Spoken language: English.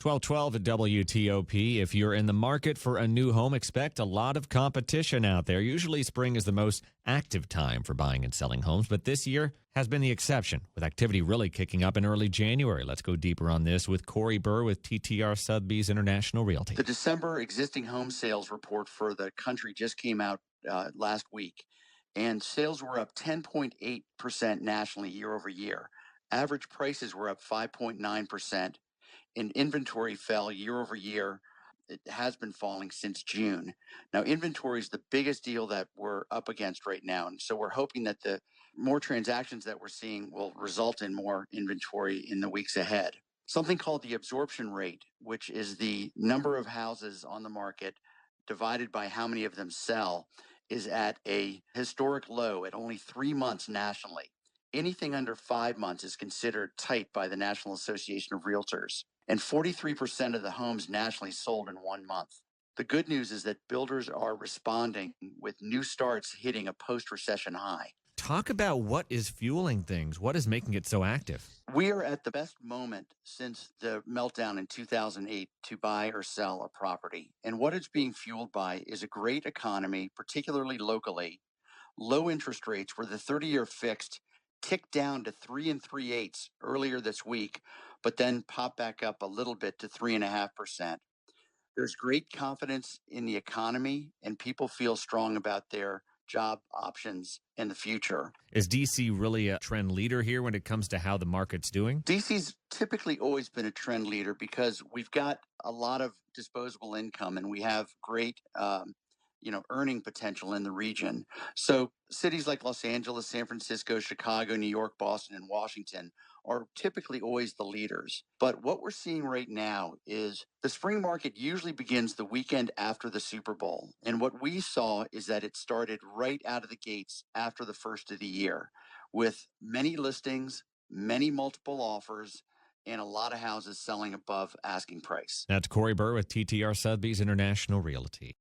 1212 at WTOP. If you're in the market for a new home, expect a lot of competition out there. Usually spring is the most active time for buying and selling homes, but this year has been the exception, with activity really kicking up in early January. Let's go deeper on this with Corey Burr with TTR Sotheby's International Realty. The December existing home sales report for the country just came out last week, and sales were up 10.8% nationally year over year. Average prices were up 5.9%. And inventory fell year over year. It has been falling since June. Now, inventory is the biggest deal that we're up against right now. And so we're hoping that the more transactions that we're seeing will result in more inventory in the weeks ahead. Something called the absorption rate, which is the number of houses on the market divided by how many of them sell, is at a historic low at only 3 months nationally. Anything under 5 months is considered tight by the National Association of Realtors. And 43% of the homes nationally sold in 1 month. The good news is that builders are responding with new starts hitting a post-recession high. Talk about what is fueling things. What is making it so active? We are at the best moment since the meltdown in 2008 to buy or sell a property. And what it's being fueled by is a great economy, particularly locally, low interest rates where the 30-year fixed ticked down to 3 3/8 earlier this week, but then popped back up a little bit to 3.5%. There's great confidence in the economy, and people feel strong about their job options in the future. Is DC really a trend leader here when it comes to how the market's doing? DC's typically always been a trend leader because we've got a lot of disposable income and we have great earning potential in the region. So cities like Los Angeles, San Francisco, Chicago, New York, Boston, and Washington are typically always the leaders. But what we're seeing right now is the spring market usually begins the weekend after the Super Bowl. And what we saw is that it started right out of the gates after the first of the year with many listings, many multiple offers, and a lot of houses selling above asking price. That's Corey Burr with TTR Sotheby's International Realty.